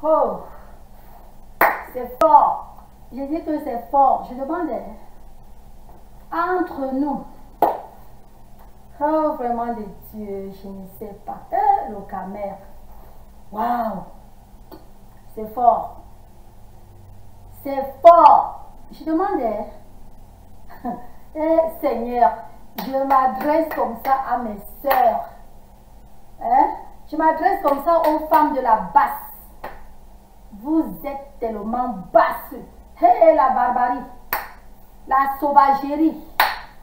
Oh, c'est fort. J'ai dit que c'est fort. Je demandais, entre nous, oh, vraiment de Dieu, je ne sais pas. Le camère. Waouh, c'est fort. C'est fort. Je demandais, Seigneur, je m'adresse comme ça à mes sœurs. Hein? Je m'adresse comme ça aux femmes de la basse. Vous êtes tellement basses. Hé, la barbarie. La sauvagerie.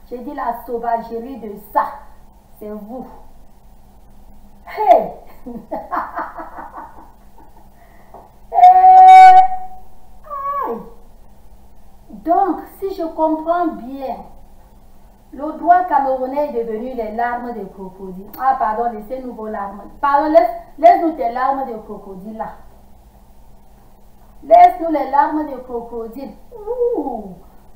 J'ai dit la sauvagerie de ça. C'est vous. Hé. Aïe. Donc, si je comprends bien, le droit camerounais est devenu les larmes de crocodile. Ah, pardon, laissez-nous vos larmes. Pardon, laisse-nous tes larmes de crocodile là. Laisse-nous les larmes de crocodile. Ouh.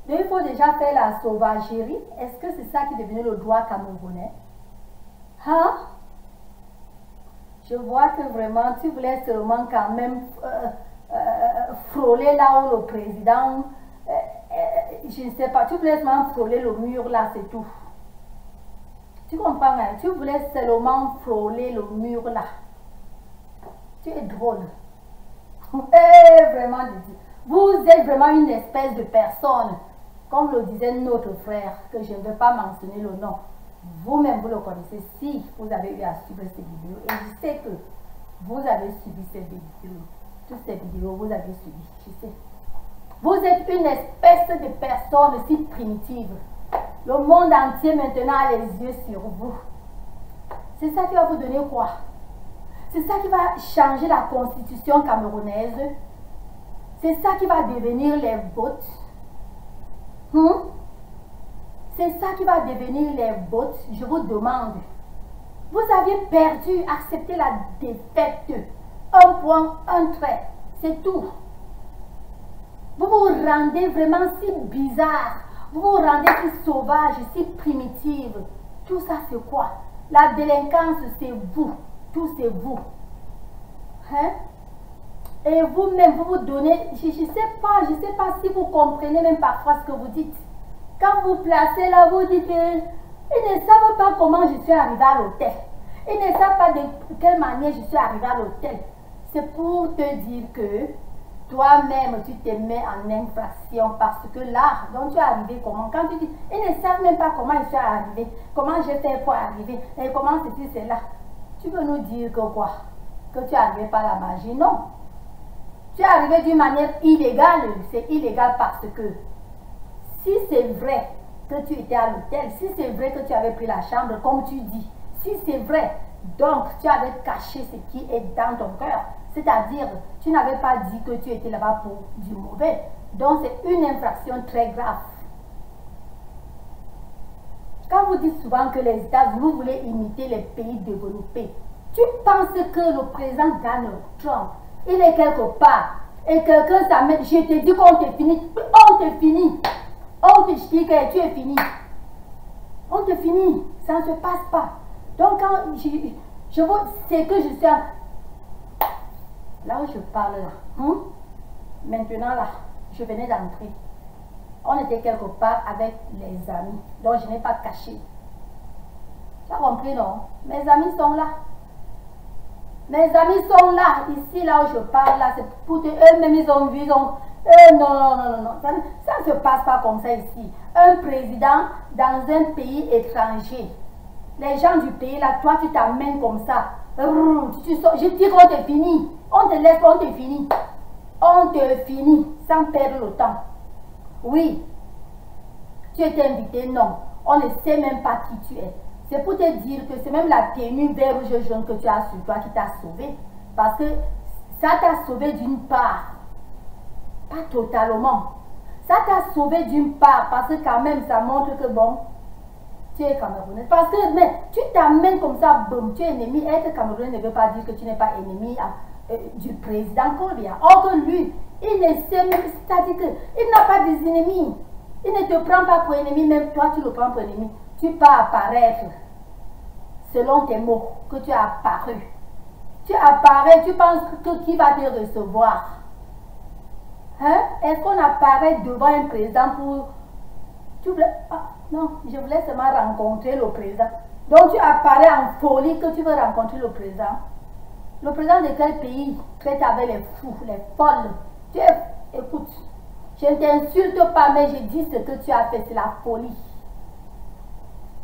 Mais il faut déjà faire la sauvagerie. Est-ce que c'est ça qui est devenu le droit camerounais? Hein? Je vois que vraiment, tu voulais seulement quand même frôler là où le président... je ne sais pas, tu voulais seulement frôler le mur là, c'est tout. Tu comprends, hein? Tu voulais seulement frôler le mur là. Tu es drôle. Vraiment, vous êtes vraiment une espèce de personne, comme le disait notre frère, que je ne vais pas mentionner le nom. Vous-même, vous le connaissez si vous avez eu à suivre ces vidéos. Et je sais que vous avez suivi ces vidéos. Toutes ces vidéos, vous avez suivi, je sais. Vous êtes une espèce de personne si primitive. Le monde entier maintenant a les yeux sur vous. C'est ça qui va vous donner quoi? C'est ça qui va changer la constitution camerounaise. C'est ça qui va devenir les votes. C'est ça qui va devenir les votes. Je vous demande. Vous aviez perdu, accepté la défaite. Un point, un trait. C'est tout. Vous vous rendez vraiment si bizarre. Vous vous rendez si sauvage, si primitive. Tout ça, c'est quoi? La délinquance, c'est vous. Tout, c'est vous. Hein? Et vous-même, vous vous donnez... Je ne sais pas si vous comprenez même parfois ce que vous dites. Quand vous placez là, vous dites... Ils ne savent pas comment je suis arrivée à l'hôtel. Ils ne savent pas de quelle manière je suis arrivée à l'hôtel. C'est pour te dire que... Toi-même, tu te mets en infraction parce que là, donc tu es arrivé comment? Quand tu dis, ils ne savent même pas comment je suis arrivé, comment j'ai fait pour arriver, et comment ceci, c'est là. Tu veux nous dire que quoi? Que tu es arrivé par la magie? Non. Tu es arrivé d'une manière illégale. C'est illégal parce que si c'est vrai que tu étais à l'hôtel, si c'est vrai que tu avais pris la chambre, comme tu dis, si c'est vrai, donc tu avais caché ce qui est dans ton cœur. C'est-à-dire, tu n'avais pas dit que tu étais là-bas pour du mauvais. Donc, c'est une infraction très grave. Quand vous dites souvent que les États-Unis, vous voulez imiter les pays développés, tu penses que le président Donald Trump, il est quelque part, et quelqu'un s'amène, je te dis qu'on te finit, on te finit. On te dit que tu es fini. On te finit. Ça ne se passe pas. Donc, quand je vois, c'est que je suis... Là où je parle là, maintenant là, je venais d'entrer. On était quelque part avec les amis, donc je n'ai pas caché. Tu as compris, non? Mes amis sont là. Mes amis sont là, ici, là où je parle, là, c'est pour eux-mêmes, ils ont vu, ils ont... non. Ça ne se passe pas comme ça ici. Un président dans un pays étranger, les gens du pays, là, toi, tu t'amènes comme ça. Je dis qu'on te finit. On te laisse, on te finit. On te finit sans perdre le temps. Oui. Tu étais invité, non. On ne sait même pas qui tu es. C'est pour te dire que c'est même la tenue vert rouge jaune que tu as sur toi qui t'a sauvé. Parce que ça t'a sauvé d'une part. Pas totalement. Ça t'a sauvé d'une part parce que quand même ça montre que bon, tu es Camerounais. Parce que mais, tu t'amènes comme ça, boum, tu es ennemi. Être Camerounais ne veut pas dire que tu n'es pas ennemi du président Kolbia. Or que lui, il ne sait même, c'est-à-dire qu'il n'a pas des ennemis. Il ne te prend pas pour ennemi, même toi tu le prends pour ennemi. Tu peux apparaître selon tes mots que tu as apparu. Tu apparais, tu penses que qui va te recevoir? Hein? Est-ce qu'on apparaît devant un président pour... non, je voulais seulement rencontrer le président. Donc tu apparais en folie que tu veux rencontrer le président. Le président de quel pays traite avec les fous, les folles? Écoute, je ne t'insulte pas, mais je dis ce que tu as fait, c'est la folie.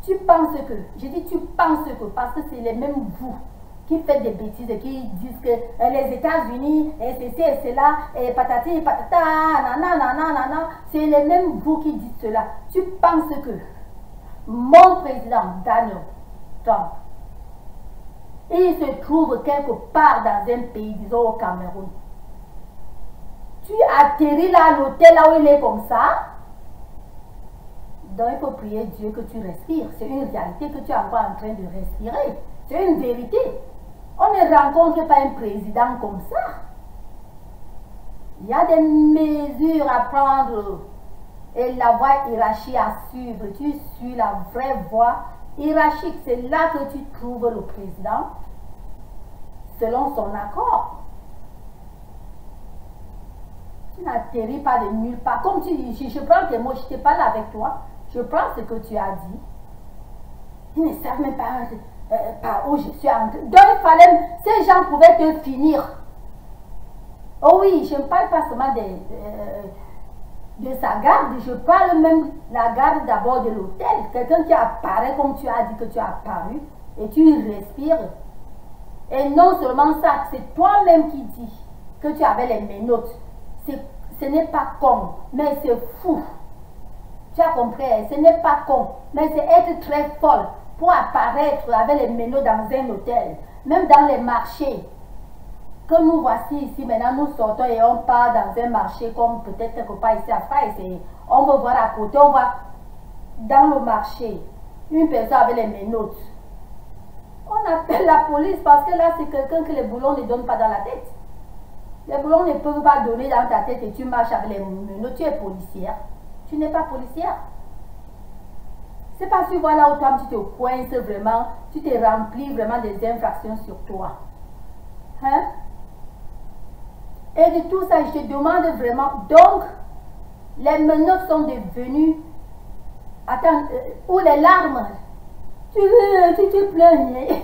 Tu penses que, je dis tu penses que, parce que c'est les mêmes vous qui faites des bêtises et qui disent que les États-Unis, et ceci et cela, et patati et patata, nanana, c'est les mêmes vous qui dites cela. Tu penses que mon président, Donald Trump, il se trouve quelque part dans un pays, disons au Cameroun. Tu atterris là à l'hôtel, là où il est comme ça. Donc il faut prier Dieu que tu respires. C'est une réalité que tu es encore en train de respirer. C'est une vérité. On ne rencontre pas un président comme ça. Il y a des mesures à prendre et la voie hiérarchique à suivre. Tu suis la vraie voie hiérarchique. C'est là que tu trouves le président selon son accord. Tu n'atterris pas de nulle part. Comme tu dis, je prends tes mots, je te parle avec toi. Je prends ce que tu as dit. Ils ne savent même pas par où je suis entrée. Donc il fallait, ces gens pouvaient te finir. Oh oui, je ne parle pas seulement de sa garde, je parle même de la garde d'abord de l'hôtel. Quelqu'un qui apparaît comme tu as dit que tu as apparu et tu respires. Et non seulement ça, c'est toi-même qui dis que tu avais les menottes. Ce n'est pas con, mais c'est fou. Tu as compris, ce n'est pas con, mais c'est être très folle pour apparaître avec les menottes dans un hôtel, même dans les marchés. Que nous voici ici, maintenant nous sortons et on part dans un marché comme peut-être quelque part ici à Faïs. On va voir à côté, on va dans le marché, une personne avec les menottes. On appelle la police parce que là c'est quelqu'un que les boulons ne donnent pas dans la tête. Les boulons ne peuvent pas donner dans ta tête et tu marches avec les menottes, tu es policière. Tu n'es pas policière. C'est parce que voilà où toi tu te coinces vraiment, tu te remplis vraiment des infractions sur toi. Hein? Et de tout ça, je te demande vraiment, donc, les menottes sont devenues, attends, ou les larmes, tu plaignais.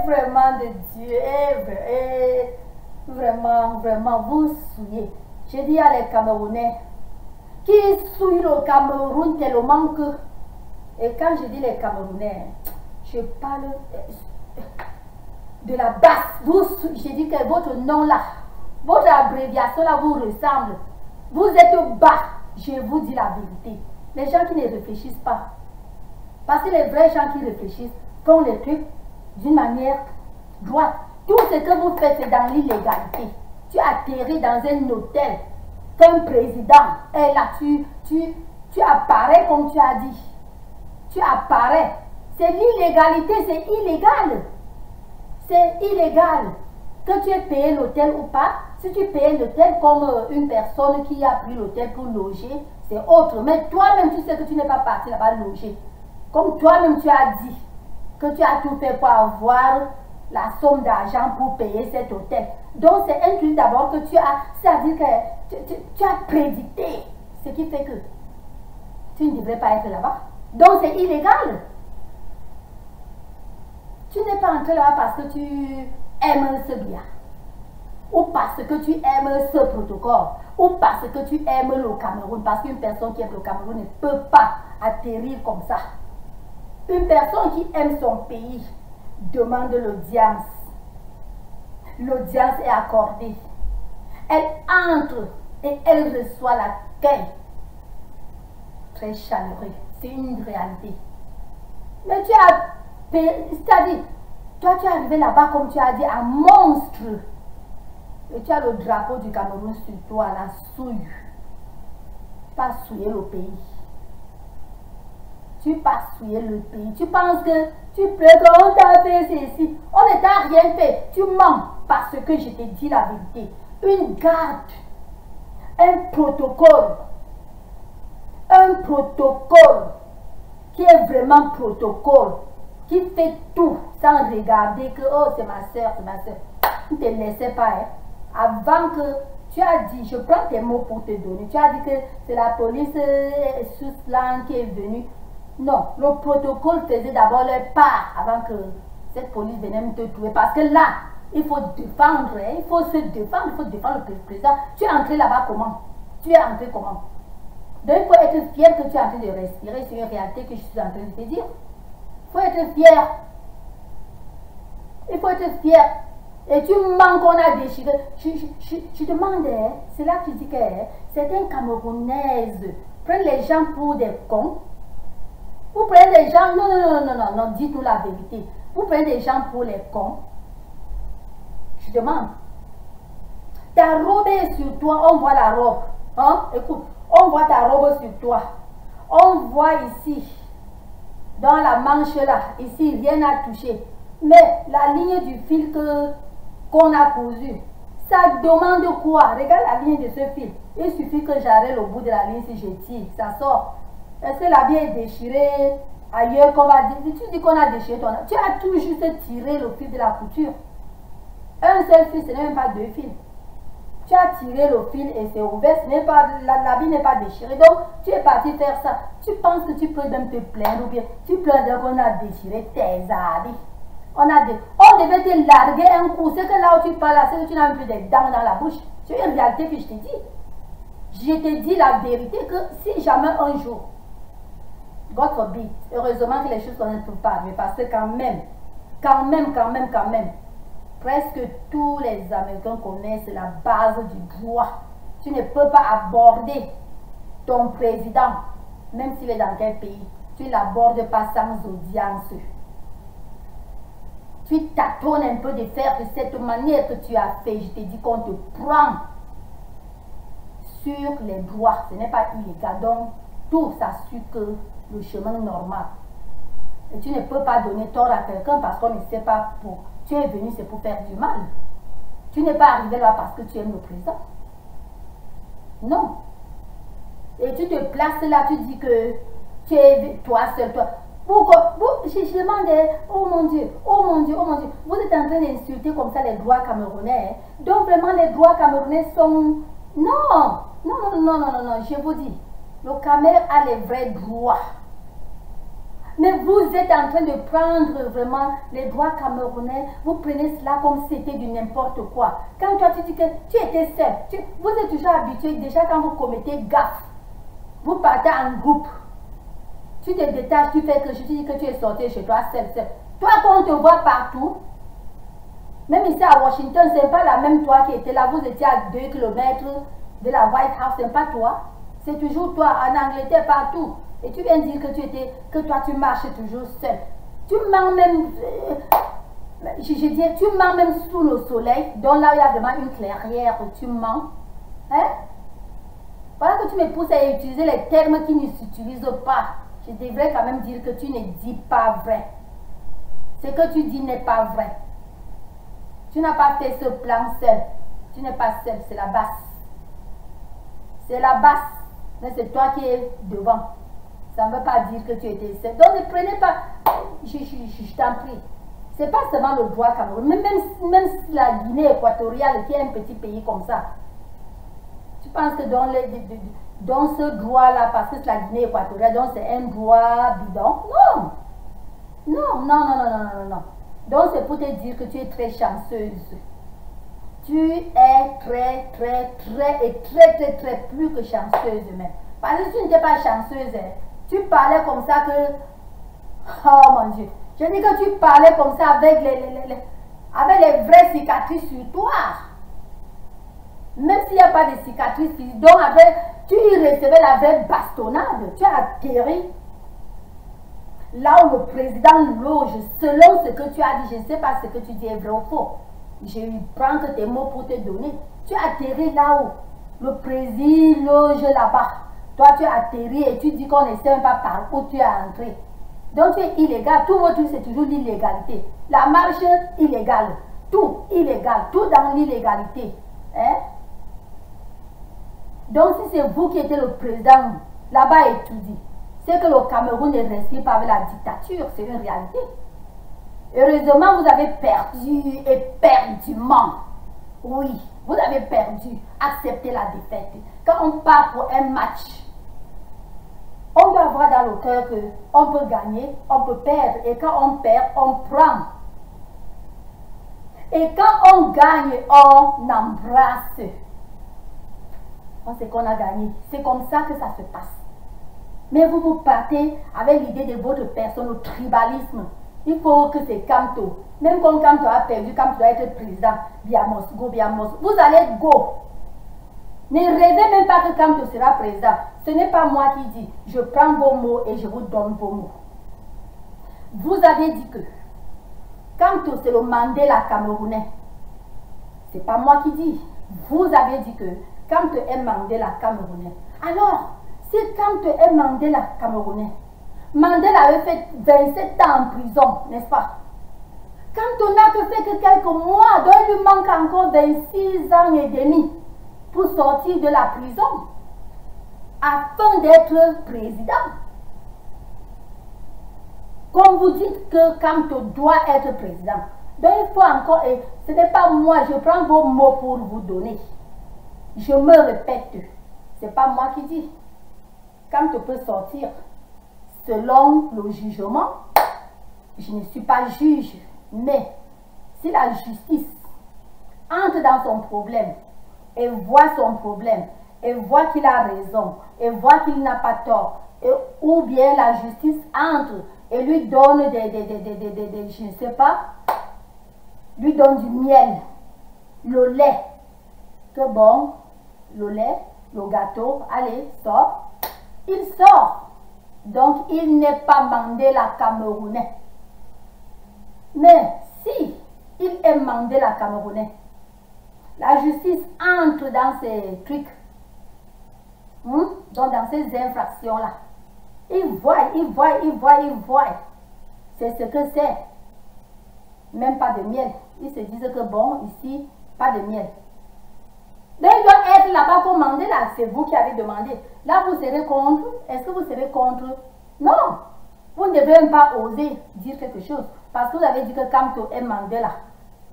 Vraiment de Dieu, vraiment, vous souillez. Je dis à les Camerounais, qui souillent le Cameroun tellement que, et quand je dis les Camerounais, je parle de la basse, je dis que votre nom là, votre abréviation là vous ressemble, vous êtes bas, je vous dis la vérité. Les gens qui ne réfléchissent pas, parce que les vrais gens qui réfléchissent font les trucs d'une manière droite. Tout ce que vous faites, c'est dans l'illégalité. Tu atterris dans un hôtel comme président. Et là, tu apparais comme tu as dit. Tu apparais. C'est l'illégalité, c'est illégal. C'est illégal. Que tu aies payé l'hôtel ou pas, si tu payes l'hôtel comme une personne qui a pris l'hôtel pour loger, c'est autre. Mais toi-même, tu sais que tu n'es pas parti là-bas loger. Comme toi-même, tu as dit que tu as tout fait pour avoir la somme d'argent pour payer cet hôtel. Donc c'est un truc d'abord que tu as, c'est-à-dire que tu as prédicté, ce qui fait que tu ne devrais pas être là-bas. Donc c'est illégal. Tu n'es pas entré là-bas parce que tu aimes ce bien, ou parce que tu aimes ce protocole, ou parce que tu aimes le Cameroun, parce qu'une personne qui aime le Cameroun ne peut pas atterrir comme ça. Une personne qui aime son pays demande l'audience. L'audience est accordée. Elle entre et elle reçoit l'accueil très chaleureux. C'est une réalité. Mais tu as, c'est-à-dire, toi tu es arrivé là-bas comme tu as dit, un monstre. Et tu as le drapeau du Cameroun sur toi, la souille. Tu vas souiller le pays. Tu pas souiller le pays. Tu penses que tu peux, on t'a fait ceci. On ne t'a rien fait. Tu mens parce que je te dis la vérité. Une garde, un protocole qui est vraiment protocole. qui fait tout sans regarder que, oh, c'est ma soeur, c'est ma soeur. Ne te laissez pas, hein. Avant que tu as dit, je prends tes mots pour te donner, tu as dit que c'est la police sous-slang qui est venue. Non, le protocole faisait d'abord leur part avant que cette police vienne te trouver. Parce que là, il faut défendre, hein, il faut se défendre, il faut défendre le président. Tu es entré là-bas comment? Tu es entré comment? Donc il faut être fier que tu es en train de respirer, c'est une réalité que je suis en train de te dire. Il faut être fier. Il faut être fier. Et tu mens qu'on a déchiré. Je demande, hein, c'est là que tu dis que certaines Camerounaises prennent les gens pour des cons. Vous prenez des gens, non, dites-nous la vérité. Vous prenez des gens pour les cons. Je demande. Ta robe est sur toi, on voit la robe. Hein? Écoute, on voit ta robe sur toi. On voit ici, dans la manche là, ici, rien n'a touché. Mais la ligne du fil qu'on a cousu, ça demande quoi? Regarde la ligne de ce fil. Il suffit que j'arrête au bout de la ligne si je tire, ça sort. Est-ce que l'habit est déchiré ailleurs qu'on va dire? Tu dis qu'on a déchiré ton habit. Tu as tout juste tiré le fil de la couture. Un seul fil, ce n'est même pas deux fils. Tu as tiré le fil et c'est ouvert, l'habit n'est pas déchiré. Donc, tu es parti faire ça. Tu penses que tu peux même te plaindre ou bien tu plains qu'on a déchiré tes habits. On devait te larguer un coup. C'est que là où tu parles, c'est que tu n'as même plus des dents dans la bouche. C'est une réalité que je te dis. Je te dis la vérité que si jamais un jour, God forbid, heureusement que les choses ne peuvent pas arriver parce que quand même, presque tous les Américains connaissent la base du droit. Tu ne peux pas aborder ton président, même s'il est dans quel pays, tu ne l'abordes pas sans audience. Tu tâtonnes un peu de faire de cette manière que tu as fait. Je te dis qu'on te prend sur les droits. Ce n'est pas illégal. Donc, tout ça suit que le chemin normal. Et tu ne peux pas donner tort à quelqu'un parce qu'on ne sait pas pour. Tu es venu, c'est pour faire du mal. Tu n'es pas arrivé là parce que tu aimes le président. Non. Et tu te places là, tu dis que tu es toi seul, toi. Pourquoi? Je demande, oh mon Dieu, vous êtes en train d'insulter comme ça les droits camerounais. Hein? Donc vraiment les droits camerounais sont... Non, je vous dis, le Cameroun a les vrais droits. Mais vous êtes en train de prendre vraiment les droits camerounais, vous prenez cela comme si c'était du n'importe quoi. Quand toi tu dis que tu étais seul, vous êtes toujours habitué, déjà quand vous commettez gaffe, vous partez en groupe. Tu te détaches, tu fais que je te dis que tu es sorti chez toi seul. Toi, quand on te voit partout, même ici à Washington, ce n'est pas la même toi qui était là. Vous étiez à 2 km de la White House, ce n'est pas toi. C'est toujours toi, en Angleterre, partout. Et tu viens dire que toi, tu marches toujours seul. Tu mens même, tu mens même sous le soleil, donc là, il y a vraiment une clairière où tu mens. Hein? Voilà que tu me pousses à utiliser les termes qui ne s'utilisent pas. Je devrais quand même dire que tu ne dis pas vrai. Ce que tu dis n'est pas vrai. Tu n'as pas fait ce plan seul. Tu n'es pas seul, c'est la basse. C'est la basse. Mais c'est toi qui es devant. Ça ne veut pas dire que tu étais seul. Donc ne prenez pas... Je t'en prie. Ce n'est pas seulement le droit Cameroun. Même si la Guinée équatoriale, qui est un petit pays comme ça, tu penses que dans ce droit-là, parce que c'est la Guinée équatoriale, donc c'est un droit bidon? Non. Donc c'est pour te dire que tu es très chanceuse. Tu es très plus que chanceuse même. Parce que si tu n'étais pas chanceuse, tu parlais comme ça que... Oh mon Dieu. Je dis que tu parlais comme ça avec les vraies cicatrices sur toi. Même s'il n'y a pas de cicatrices physiques, donc tu recevais la vraie bastonnade. Tu as atterri là où le président loge, selon ce que tu as dit. Je ne sais pas ce que tu dis est vrai ou faux. Je prends que tes mots pour te donner. Tu as atterri là où le président loge là-bas. Toi, tu as atterri et tu dis qu'on ne sait même pas par où tu es entré. Donc, tu es illégal. Tout votre truc, c'est toujours l'illégalité. La marche illégale. Tout illégal. Tout dans l'illégalité. Hein? Donc, si c'est vous qui êtes le président, là-bas et tout dit, c'est que le Cameroun ne respire pas avec la dictature. C'est une réalité. Heureusement, vous avez perdu éperdument. Oui, vous avez perdu. Acceptez la défaite. Quand on part pour un match, on doit avoir dans le cœur qu'on peut gagner, on peut perdre. Et quand on perd, on prend. Et quand on gagne, on embrasse. On sait qu'on a gagné. C'est comme ça que ça se passe. Mais vous partez avec l'idée de votre personne, le tribalisme. Il faut que c'est Kamto. Même quand Kamto a perdu, Kamto doit être président. Biamos, go, Biamos. Vous allez go. Ne rêvez même pas que Kamto sera président. Ce n'est pas moi qui dis. Je prends vos mots et je vous donne vos mots. Vous avez dit que Kamto c'est le Mandela camerounais. Ce n'est pas moi qui dis. Vous avez dit que Kamto est Mandela camerounais. Alors, si Kamto est Mandela camerounais, Mandela avait fait 27 ans en prison, n'est-ce pas? Quand on n'a que fait que quelques mois, donc il lui manque encore 26 ans et demi pour sortir de la prison afin d'être président. Comme vous dites que Kamto doit être président, donc il faut encore, et ce n'est pas moi, je prends vos mots pour vous donner. Je me répète, ce n'est pas moi qui dis. Kamto peut sortir selon le jugement. Je ne suis pas juge, mais si la justice entre dans son problème et voit son problème et voit qu'il a raison et voit qu'il n'a pas tort, ou bien la justice entre et lui donne je ne sais pas, lui donne du miel, le lait, que bon, le lait, le gâteau, allez, sort, il sort. Donc, il n'est pas Mandela camerounais. Mais si il est Mandela camerounais, la justice entre dans ces trucs, donc dans ces infractions-là. Il voit. C'est ce que c'est. Même pas de miel. Ils se disent que bon, ici, pas de miel. Donc, il doit être là-bas pour Mandela. C'est vous qui avez demandé. Là, vous serez contre. Est-ce que vous serez contre? Non. Vous ne devez même pas oser dire quelque chose. Parce que vous avez dit que Kamto est Mandela.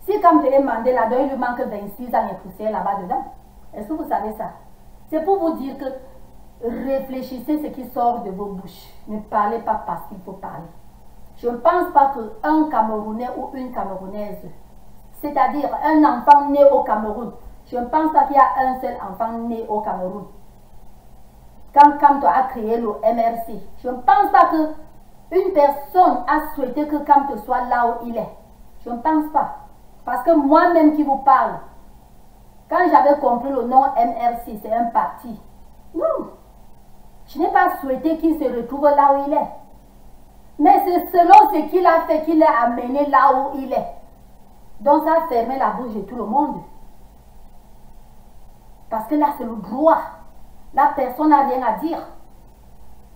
Si Kamto est Mandela, donc il lui manque 26 ans et poussière là-bas dedans. Est-ce que vous savez ça? C'est pour vous dire que réfléchissez ce qui sort de vos bouches. Ne parlez pas parce qu'il faut parler. Je ne pense pas qu'un Camerounais ou une Camerounaise, c'est-à-dire un enfant né au Cameroun, je ne pense pas qu'il y a un seul enfant né au Cameroun. Quand Kamto a créé le MRC, je ne pense pas qu'une personne a souhaité que Kamto soit là où il est. Je ne pense pas. Parce que moi-même qui vous parle, quand j'avais compris le nom MRC, c'est un parti. Non. Je n'ai pas souhaité qu'il se retrouve là où il est. Mais c'est selon ce qu'il a fait qu'il est amené là où il est. Donc ça a fermé la bouche de tout le monde. Parce que là, c'est le droit. La personne n'a rien à dire.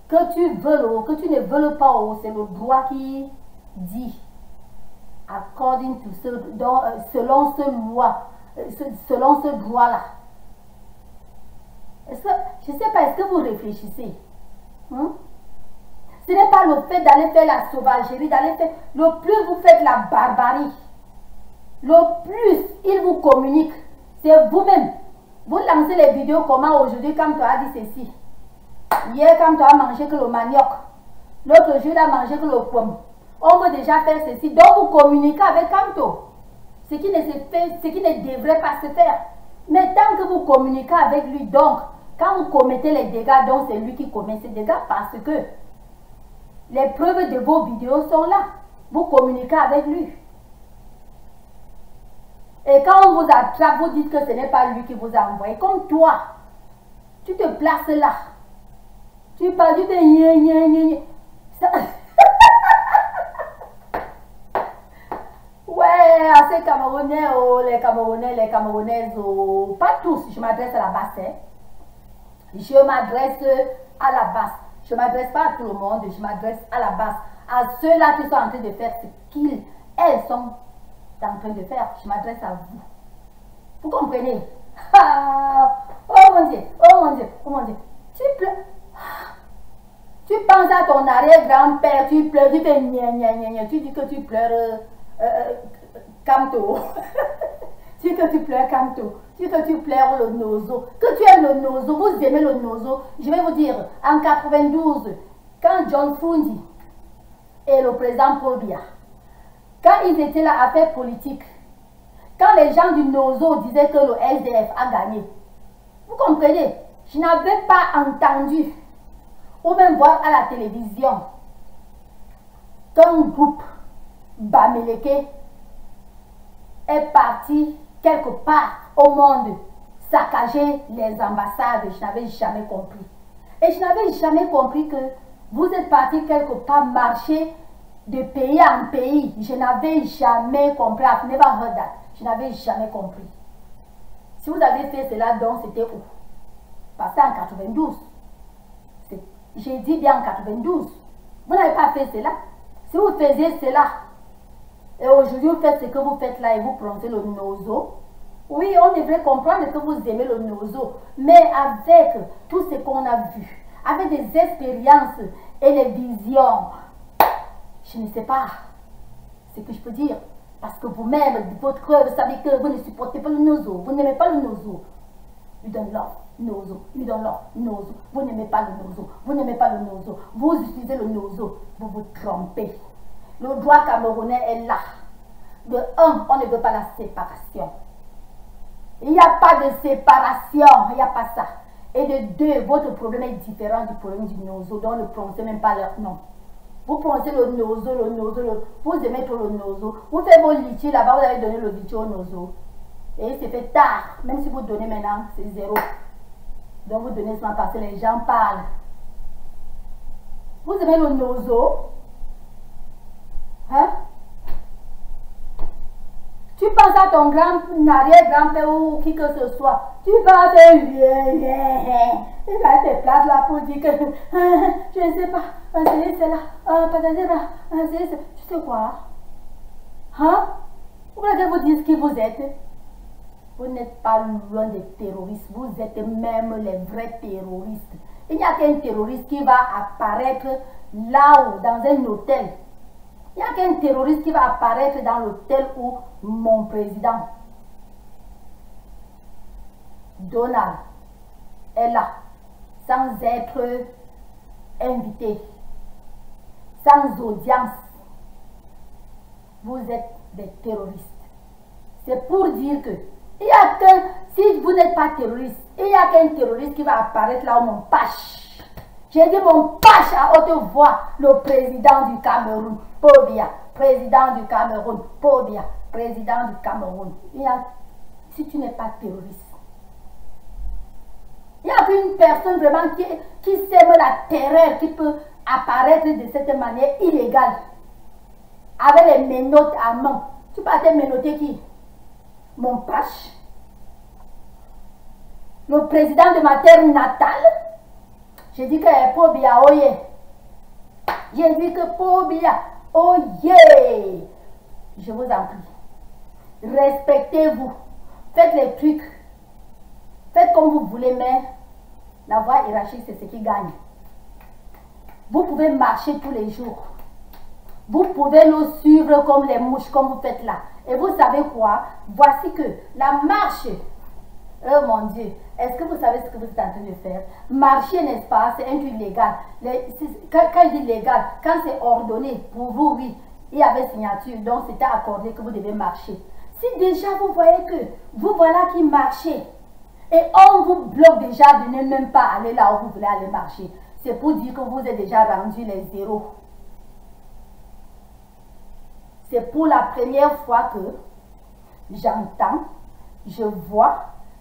Que tu veux ou que tu ne veux pas, c'est le droit qui dit. According to selon ce loi, selon ce droit-là. Je ne sais pas, est-ce que vous réfléchissez? Ce n'est pas le fait d'aller faire la sauvagerie, d'aller faire... Le plus vous faites la barbarie, le plus il vous communique. C'est vous-même. Vous lancez les vidéos comment aujourd'hui, quand tu as dit ceci. Hier, quand tu as mangé que le manioc. L'autre jour, il a mangé que le pomme. On veut déjà faire ceci. Donc, vous communiquez avec Kamto. Ce qui ne se fait, ce qui ne devrait pas se faire. Mais tant que vous communiquez avec lui, donc, quand vous commettez les dégâts, donc c'est lui qui commet ces dégâts parce que les preuves de vos vidéos sont là. Vous communiquez avec lui. Et quand on vous attrape, vous dites que ce n'est pas lui qui vous a envoyé. Comme toi, tu te places là. Tu parles de ça... Ouais, à ces Camerounais, oh, les Camerounais, les Camerounaises, oh, pas tous, je m'adresse à la base. Hein. Je m'adresse à la base. Je ne m'adresse pas à tout le monde, je m'adresse à la base. À ceux-là qui sont en train de faire ce qu'elles sont en train de faire. Je m'adresse à vous. Vous comprenez? Oh mon Dieu, oh mon Dieu, oh mon Dieu. Tu pleures. Tu penses à ton arrière-grand-père, tu pleures, tu fais gna gna gna gna, tu dis que tu pleures Camto. Tu dis que tu pleures Camto. Tu dis que tu pleures le nozo. Que tu aimes le nozo, vous aimez le nozo. Je vais vous dire, en 92, quand John Fundi et le président Paul Biya, quand ils étaient là à faire politique, quand les gens du nozo disaient que le SDF a gagné, vous comprenez, je n'avais pas entendu ou même voir à la télévision qu'un groupe Bamileke est parti quelque part au monde saccager les ambassades. Je n'avais jamais compris. Et je n'avais jamais compris que vous êtes parti quelque part marcher de pays en pays. Je n'avais jamais compris. I've never heard that. Je n'avais jamais compris. Si vous avez fait cela, donc c'était où? Parce qu'en 92. J'ai dit bien en 92. Vous n'avez pas fait cela. Si vous faisiez cela, et aujourd'hui vous faites ce que vous faites là et vous prononcez le nozo, oui, on devrait comprendre que vous aimez le nozo. Mais avec tout ce qu'on a vu, avec des expériences et les visions, je ne sais pas ce que je peux dire. Parce que vous-même, votre cœur, vous savez que vous ne supportez pas le nozo. Vous n'aimez pas le nozo. You don't love nozo. You don't love nozo. Vous n'aimez pas le nozo. Vous n'aimez pas le nozo. Vous utilisez le nozo. Vous vous trompez. Le droit camerounais est là. De un, on ne veut pas la séparation. Il n'y a pas de séparation. Il n'y a pas ça. Et de deux, votre problème est différent du problème du nozo. Donc ne prononcez même pas leur nom. Vous prononcez le nozo, vous aimez trop le nozo. Vous faites vos litchis là-bas, vous avez donné le litchi au nozo. Et c'est fait tard. Même si vous donnez maintenant, c'est zéro. Donc vous donnez seulement parce que les gens parlent. Vous aimez le nozo? Hein? Tu penses à ton arrière-grand-père ou qui que ce soit. Tu vas faire il va te placer là pour dire que je ne sais pas, c'est là, tu sais quoi? Hein? Vous voulez que vous dites qui vous êtes? Vous n'êtes pas loin des terroristes, vous êtes même les vrais terroristes. Il n'y a qu'un terroriste qui va apparaître là-haut, dans un hôtel. Il n'y a qu'un terroriste qui va apparaître dans l'hôtel où mon président, Donald, est là, sans être invité, sans audience. Vous êtes des terroristes. C'est pour dire que il y a que, si vous n'êtes pas terroriste, il n'y a qu'un terroriste qui va apparaître là où mon pache. J'ai dit mon pache à haute voix, le président du Cameroun, Paul Biya, président du Cameroun, Paul Biya, président du Cameroun. Il y a, si tu n'es pas terroriste, il y a une personne vraiment qui sème la terreur, qui peut apparaître de cette manière illégale, avec les menottes à main. Tu peux te menotter qui? Mon pache, le président de ma terre natale. J'ai dit que Paul Biya, oh yeah. J'ai dit que Paul Biya, oh yeah. Je vous en prie. Respectez-vous. Faites les trucs. Faites comme vous voulez, mais la voie hiérarchique, c'est ce qui gagne. Vous pouvez marcher tous les jours. Vous pouvez nous suivre comme les mouches, comme vous faites là. Et vous savez quoi? Voici que la marche, oh mon Dieu, est-ce que vous savez ce que vous êtes en train de faire? Marcher, n'est-ce pas? C'est un truc légal. Quand je dis légal, quand c'est ordonné, pour vous, oui, il y avait signature, donc c'était accordé que vous devez marcher. Si déjà vous voyez que vous voilà qui marchez, et on vous bloque déjà de ne même pas aller là où vous voulez aller marcher, c'est pour dire que vous êtes déjà rendu les zéros. C'est pour la première fois que j'entends, je vois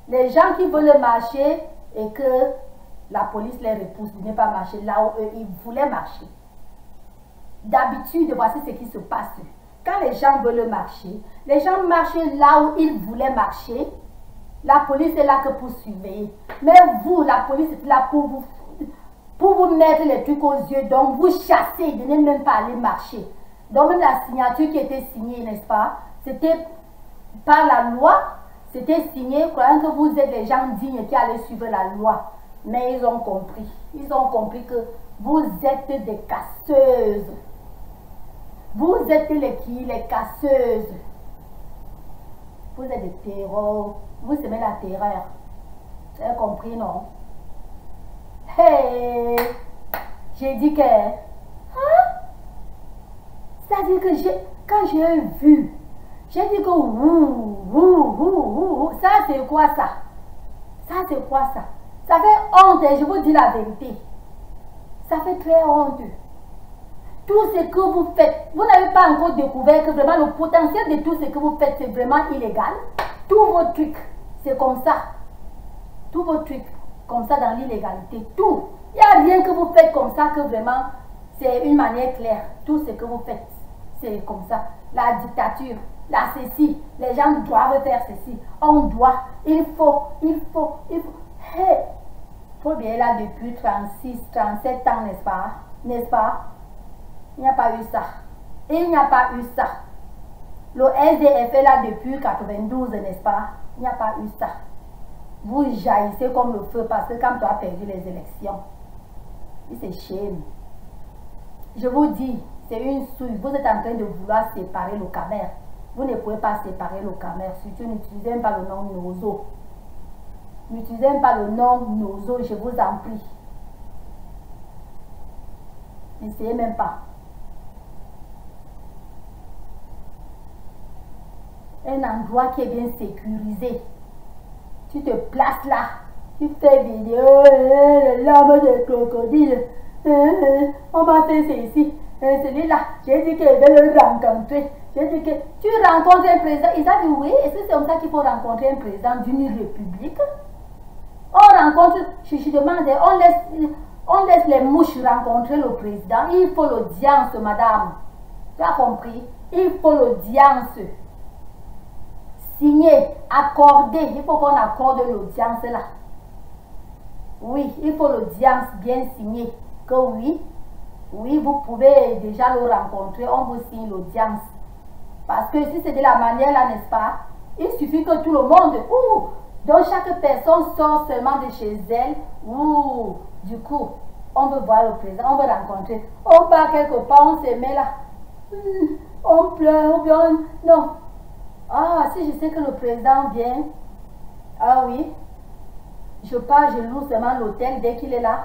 les gens qui veulent marcher et que la police les repousse de ne pas marcher là où eux, ils voulaient marcher. D'habitude, voici ce qui se passe. Quand les gens veulent marcher, les gens marchent là où ils voulaient marcher. La police est là que pour surveiller. Mais vous, la police est là pour vous mettre les trucs aux yeux. Donc vous chassez de ne même pas aller marcher. Donc même la signature qui était signée, n'est-ce pas? C'était par la loi. C'était signé, croyant que vous êtes les gens dignes qui allaient suivre la loi. Mais ils ont compris. Ils ont compris que vous êtes des casseuses. Vous êtes les casseuses. Vous êtes des terreurs. Vous semez la terreur. Vous avez compris, non? Hey! J'ai dit que... Hein? C'est-à-dire que quand j'ai vu, j'ai dit que... Ça, c'est quoi ça? Ça, c'est quoi ça? Ça fait honte, je vous dis la vérité. Ça fait très honte. Tout ce que vous faites, vous n'avez pas encore découvert que vraiment le potentiel de tout ce que vous faites, c'est vraiment illégal. Tous vos trucs, c'est comme ça. Tous vos trucs, comme ça dans l'illégalité. Tout. Il n'y a rien que vous faites comme ça que vraiment, c'est une manière claire. Tout ce que vous faites, c'est comme ça. La dictature, la ceci, les gens doivent faire ceci. On doit, il faut. Hey! Paul Biya est là depuis 36, 37 ans, n'est-ce pas? N'est-ce pas? Il n'y a pas eu ça. Il n'y a pas eu ça. Le SDF est là depuis 92, n'est-ce pas? Il n'y a pas eu ça. Vous jaillissez comme le feu parce que quand tu as perdu les élections, c'est shame. Je vous dis, c'est une souille. Vous êtes en train de vouloir séparer le Camer. Vous ne pouvez pas séparer le Camer. Surtout, n'utilisez pas le nom Nozo. N'utilisez pas le nom Nozo, je vous en prie. N'essayez même pas. Un endroit qui est bien sécurisé. Tu te places là. Tu fais vidéo, l'homme de crocodile. On m'a fait ceci. Celui-là, j'ai dit qu'il veut le rencontrer. J'ai dit que tu rencontres un président. Ils ont dit oui. Est-ce que c'est comme ça qu'il faut rencontrer un président d'une république? On rencontre, je demande, on laisse les mouches rencontrer le président. Il faut l'audience, madame. Tu as compris? Il faut l'audience. Signer, accorder. Il faut qu'on accorde l'audience là. Oui, il faut l'audience bien signée. Que oui, vous pouvez déjà le rencontrer. On vous signe l'audience. Parce que si c'est de la manière là, n'est-ce pas? Il suffit que tout le monde... donc chaque personne sort seulement de chez elle. Du coup, on veut voir le président, on veut rencontrer. On part quelque part, on se met là. On pleure, ou bien... Non. Ah, si je sais que le président vient, ah oui, je pars, je loue seulement l'hôtel dès qu'il est là.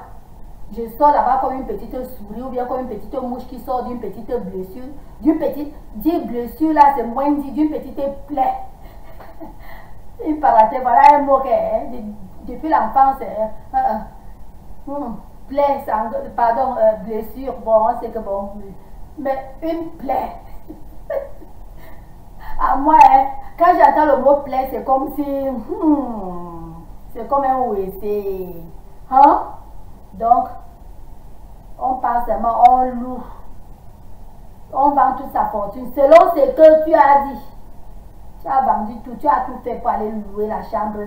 Je sors là-bas comme une petite souris ou bien comme une petite mouche qui sort d'une petite blessure. D'une petite, dit blessure là, c'est moins dit, d'une petite plaie. Une parenthèse, voilà un mot que, depuis l'enfance, plaie, pardon, blessure, bon, c'est que bon, mais une plaie. À moi, quand j'entends le mot plaie, c'est comme si, c'est comme un OEC. Hein? Donc, on passe seulement, on loue. On vend toute sa fortune. Selon ce que tu as dit. Tu as vendu tout, tu as tout fait pour aller louer la chambre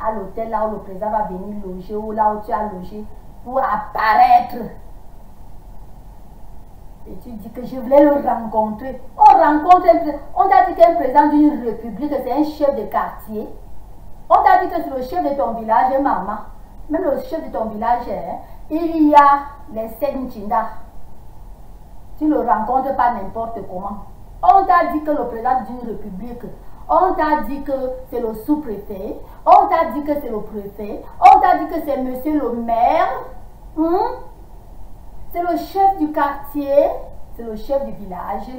à l'hôtel là où le président va venir loger ou là où tu as logé pour apparaître. Et tu dis que je voulais le rencontrer. On rencontre un président. On t'a dit qu'un président d'une république, c'est un chef de quartier. On t'a dit que c'est le chef de ton village, maman. Même le chef de ton village, il y a les Senchinda. Tu ne le rencontres pas n'importe comment. On t'a dit que le président d'une république, on t'a dit que c'est le sous-préfet, on t'a dit que c'est le préfet, on t'a dit que c'est monsieur le maire. C'est le chef du quartier, c'est le chef du village.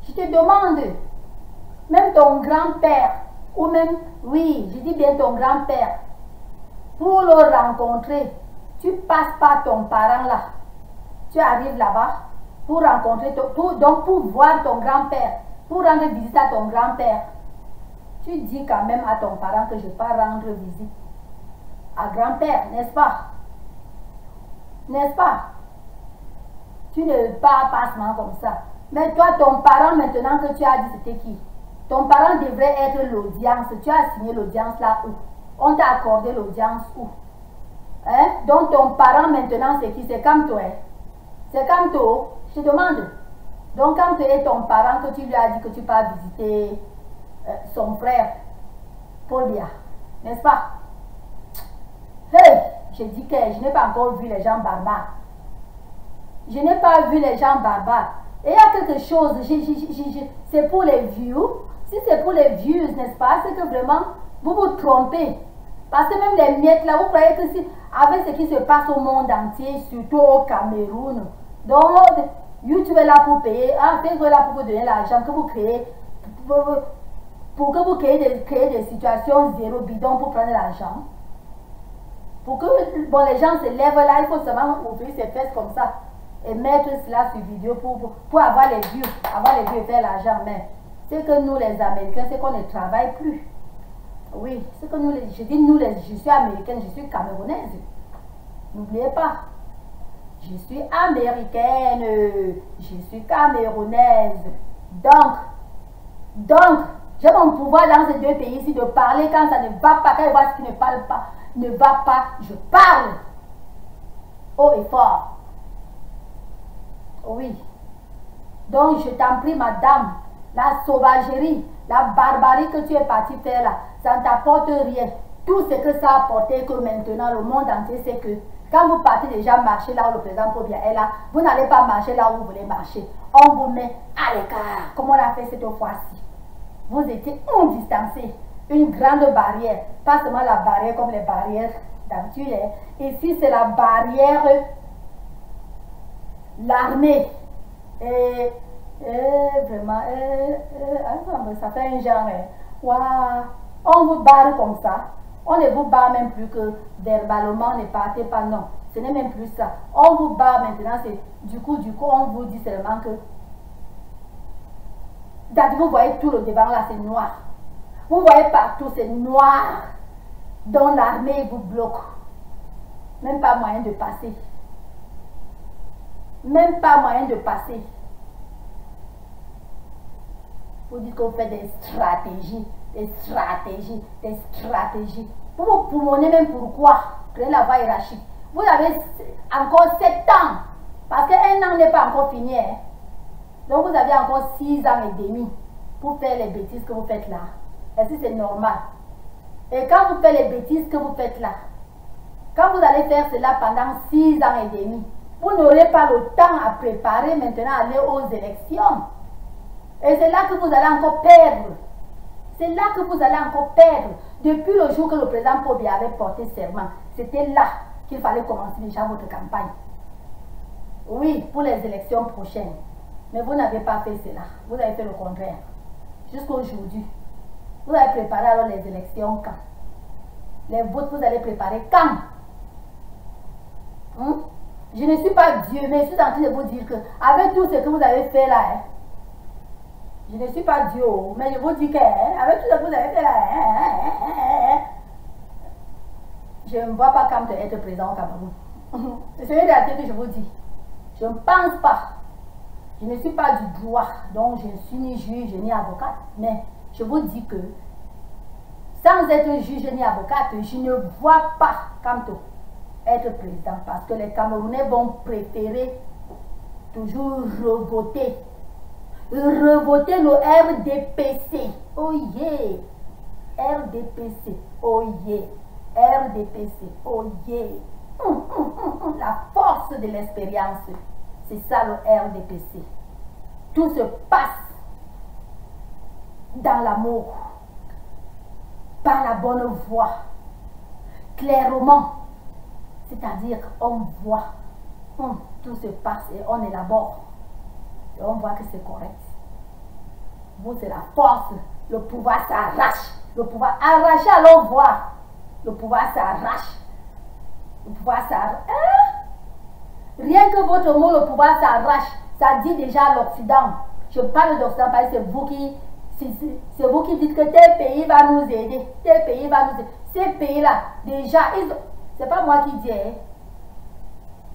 Je te demande, même ton grand-père, ou même, oui, je dis bien ton grand-père, pour le rencontrer, tu passes par ton parent là. Tu arrives là-bas pour rencontrer, donc pour voir ton grand-père, pour rendre visite à ton grand-père. Tu dis quand même à ton parent que je ne vais pas rendre visite à grand-père, n'est-ce pas? N'est-ce pas? Tu ne pars pas seulement comme ça. Mais toi, ton parent, maintenant que tu as dit, c'était qui? Ton parent devrait être l'audience. Tu as signé l'audience là où? On t'a accordé l'audience où? Hein? Donc ton parent maintenant, c'est qui? C'est Kamto. Hein? C'est Kamto. Je te demande. Donc Kamto est ton parent que tu lui as dit que tu pars visiter son frère, Paul Biya. N'est-ce pas? Hey! je dis que je n'ai pas encore vu les gens barbares. Je n'ai pas vu les gens barbares. Et il y a quelque chose, c'est pour les views. Si c'est pour les views, n'est-ce pas, c'est que vraiment, vous vous trompez. Parce que même les miettes là, vous croyez que si, avec ce qui se passe au monde entier, surtout au Cameroun, donc YouTube est là pour payer, Facebook est là pour vous donner l'argent que vous créez, pour que vous créez des situations zéro bidon pour prendre l'argent. Pour que bon, les gens se lèvent là, il faut seulement ouvrir ses fesses comme ça et mettre cela sur vidéo pour avoir les vues, et faire l'argent. Mais c'est que nous les Américains, c'est qu'on ne travaille plus. Oui, c'est que nous, je dis nous, je suis américaine, je suis camerounaise. N'oubliez pas, je suis américaine, je suis camerounaise. Donc, j'ai mon pouvoir dans ces deux pays ici de parler quand ça ne va pas, quand je vois ce qui ne parle pas, ne va pas, je parle haut et fort. Oui. Donc, je t'en prie, madame, la sauvagerie, la barbarie que tu es parti faire là, ça ne t'apporte rien. Tout ce que ça a apporté, que maintenant le monde entier sait que quand vous partez déjà marcher là où le président Pobia est là, vous n'allez pas marcher là où vous voulez marcher. On vous met à l'écart, comme on a fait cette fois-ci. Vous étiez distancés. Une grande barrière, pas seulement la barrière comme les barrières d'habitude. Ici, c'est la barrière, l'armée. Et vraiment, ça fait un genre. Wow. On vous barre comme ça. On ne vous barre même plus que verbalement, ne partez pas, non. Ce n'est même plus ça. On vous barre maintenant, c'est du coup, on vous dit seulement que vous voyez tout le devant là, c'est noir. Vous voyez partout, c'est noir. Donc l'armée vous bloque. Même pas moyen de passer. Même pas moyen de passer. Vous dites que vous faites des stratégies. Vous vous poumonez même pourquoi? Prenez la voie hiérarchique. Vous avez encore 7 ans. Parce qu'un an n'est pas encore fini. Hein? Donc vous avez encore 6 ans et demi pour faire les bêtises que vous faites là. Est-ce que c'est normal? Et quand vous faites les bêtises que vous faites là, quand vous allez faire cela pendant 6 ans et demi, vous n'aurez pas le temps à préparer maintenant à aller aux élections. Et c'est là que vous allez encore perdre. C'est là que vous allez encore perdre. Depuis le jour que le président Pobia avait porté serment, c'était là qu'il fallait commencer déjà votre campagne. Oui, pour les élections prochaines. Mais vous n'avez pas fait cela. Vous avez fait le contraire. Jusqu'à aujourd'hui. Vous avez préparé alors les élections quand? Les votes, vous allez préparer quand? Je ne suis pas Dieu, mais je suis en train de vous dire que avec tout ce que vous avez fait là, je ne suis pas Dieu, mais je vous dis que avec tout ce que vous avez fait là, je ne me vois pas comme être président au Cameroun. C'est une réalité que je vous dis. Je ne pense pas. Je ne suis pas du droit, donc je ne suis ni juge ni avocate, mais je vous dis que sans être juge ni avocate, je ne vois pas Kamto être président parce que les Camerounais vont préférer toujours revoter le RDPC. Oh yeah! RDPC. Oh yeah! RDPC. Oh yeah! La force de l'expérience. C'est ça le RDPC. Tout se passe dans l'amour, par la bonne voie, clairement. C'est-à-dire on voit, tout se passe et on élabore. Et on voit que c'est correct. Vous, c'est la force. Le pouvoir s'arrache. Le pouvoir arraché, allons voir. Le pouvoir s'arrache. Le pouvoir s'arrache. Rien que votre mot, le pouvoir s'arrache, ça dit déjà à l'Occident. Je parle d'Occident parce que c'est vous qui dites que tel pays va nous aider. Tel pays va nous aider. Ces pays-là, déjà, c'est pas moi qui dis.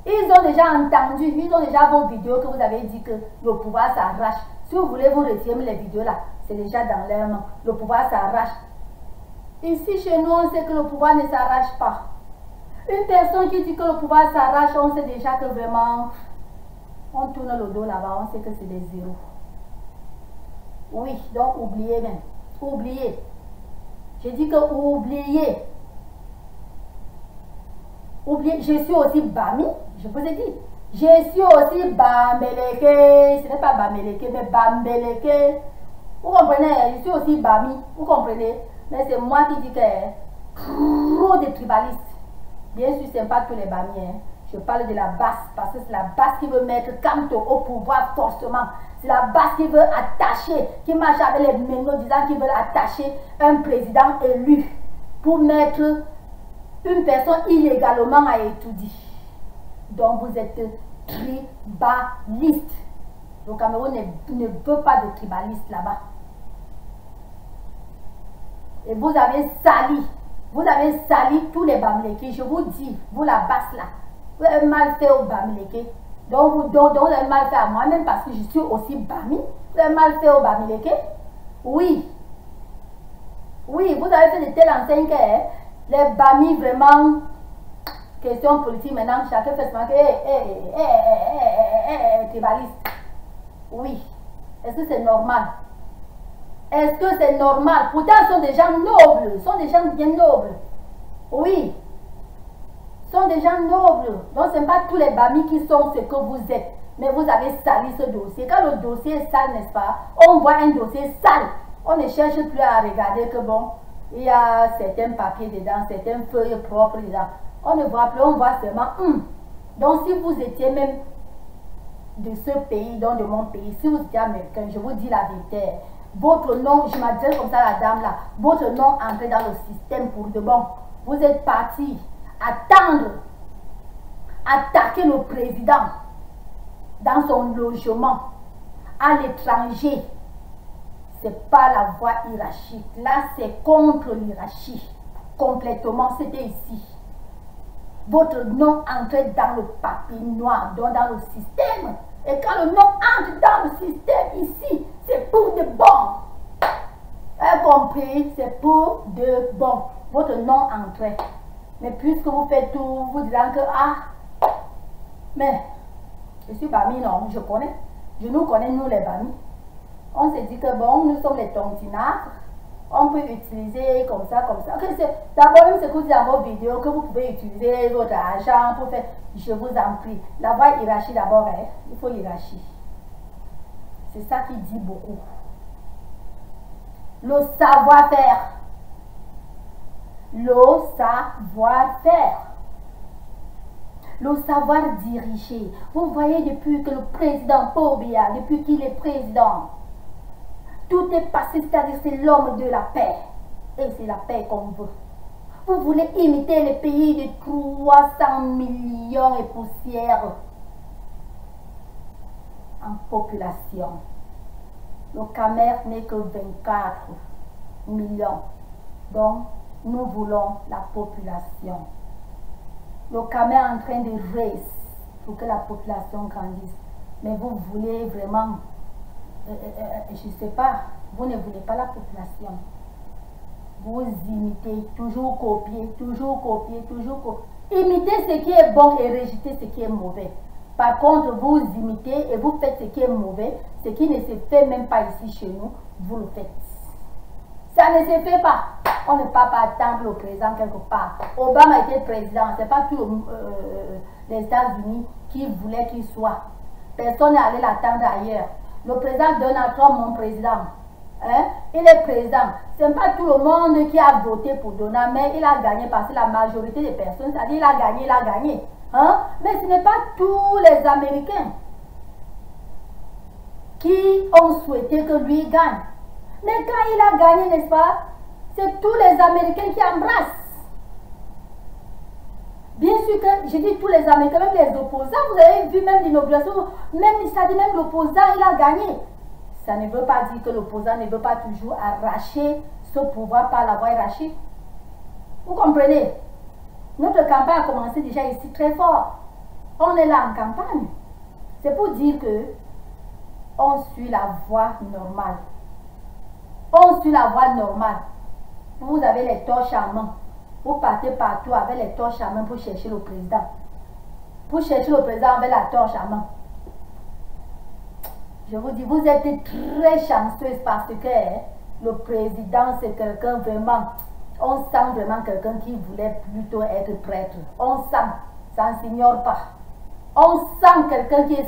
Ils ont déjà entendu, ils ont déjà vos vidéos que vous avez dit que le pouvoir s'arrache. Si vous voulez vous retirer les vidéos là, c'est déjà dans leur main. Le pouvoir s'arrache. Ici, chez nous, on sait que le pouvoir ne s'arrache pas. Une personne qui dit que le pouvoir s'arrache, on sait déjà que vraiment, on tourne le dos là-bas, on sait que c'est des zéros. Oui, donc oubliez même. Oubliez. Je dis que oubliez. Oubliez, je suis aussi Bami, je vous ai dit. Je suis aussi Bambeleke, ce n'est pas Bambeleke, mais Bambeleke. Vous comprenez, je suis aussi Bami, vous comprenez. Mais c'est moi qui dis que trop de tribalistes. Bien sûr, ce n'est pas tous les Bamiens. Je parle de la basse, parce que c'est la basse qui veut mettre Kamto au pouvoir forcément. C'est la basse qui veut attacher, qui marche avec les ménos disant qu'ils veulent attacher un président élu pour mettre une personne illégalement à étudier. Donc vous êtes tribaliste. Le Cameroun ne veut pas de tribalistes là-bas. Et vous avez sali tous les Bamileke. Je vous dis, vous la basse là, vous avez mal fait au Bamileke. Donc vous avez mal fait à moi-même parce que je suis aussi Bami. Vous avez mal fait au Bamileke. Oui. Oui, vous avez fait de telles enseignes que les Bami vraiment, question politique maintenant, chacun fait ce que tribaliste. Oui. Est-ce que c'est normal? Est-ce que c'est normal? Pourtant, ce sont des gens nobles. Ce sont des gens bien nobles. Oui. Ce sont des gens nobles. Donc, ce n'est pas tous les Bami qui sont ce que vous êtes. Mais vous avez sali ce dossier. Quand le dossier est sale, n'est-ce pas? On voit un dossier sale. On ne cherche plus à regarder que bon, il y a certains papiers dedans, certaines feuilles propres dedans. On ne voit plus, on voit seulement. Donc, si vous étiez même de ce pays, donc de mon pays, si vous étiez américain, je vous dis la vérité. Votre nom, je m'adresse comme ça à la dame là, votre nom entré dans le système pour de bon. Vous êtes parti attendre, attaquer le président dans son logement à l'étranger. C'est pas la voie hiérarchique. Là, c'est contre l'hiérarchie. Complètement, c'était ici. Votre nom entré dans le papier noir, donc dans le système. Et quand le nom entre dans le système ici, c'est pour de bon. Vous avez compris? C'est pour de bon. Votre nom entré. Mais puisque vous faites tout, vous disant que, mais, je suis Bami, non, je connais. Je nous connais, nous les Bami. On se dit que, bon, nous sommes les tontinards. On peut utiliser comme ça, comme ça. D'abord, même ce que vous dites dans vos vidéos, que vous pouvez utiliser votre argent pour faire, je vous en prie. La voie hiérarchie d'abord, il faut hiérarchie. C'est ça qui dit beaucoup. Le savoir-faire. Le savoir-faire. Le savoir diriger. Vous voyez depuis que le président Pobia, depuis qu'il est président, tout est passé, c'est-à-dire c'est l'homme de la paix. Et c'est la paix qu'on veut. Vous voulez imiter les pays de 300 millions et poussière en population. Le Camer n'est que 24 millions. Donc, nous voulons la population. Le Camer est en train de race pour que la population grandisse. Mais vous voulez vraiment... je ne sais pas, vous ne voulez pas la population. Vous imitez, toujours copier, toujours copier, toujours copier. Imitez ce qui est bon et rejetez ce qui est mauvais. Par contre, vous imitez et vous faites ce qui est mauvais, ce qui ne se fait même pas ici chez nous, vous le faites. Ça ne se fait pas. On ne peut pas attendre le président quelque part. Obama était président, ce n'est pas tous les États-Unis qui voulaient qu'il soit. Personne n'est allé l'attendre ailleurs. Le président Donald Trump, mon président, il est président. Ce n'est pas tout le monde qui a voté pour Donald, mais il a gagné parce que la majorité des personnes, c'est-à-dire il a gagné, il a gagné. Mais ce n'est pas tous les Américains qui ont souhaité que lui gagne. Mais quand il a gagné, n'est-ce pas, c'est tous les Américains qui embrassent. Bien sûr que, je dis tous les Américains, même les opposants, vous avez vu même l'inauguration, même, ça dit même l'opposant, il a gagné. Ça ne veut pas dire que l'opposant ne veut pas toujours arracher ce pouvoir par la voie hiérarchique. Vous comprenez? Notre campagne a commencé déjà ici très fort. On est là en campagne. C'est pour dire que on suit la voie normale. On suit la voie normale. Vous avez les torches à main. Vous partez partout avec les torches à main pour chercher le président. Pour chercher le président avec la torche à main. Je vous dis, vous êtes très chanceuse parce que le président, c'est quelqu'un vraiment... On sent vraiment quelqu'un qui voulait plutôt être prêtre. On sent, ça ne s'ignore pas. On sent quelqu'un qui est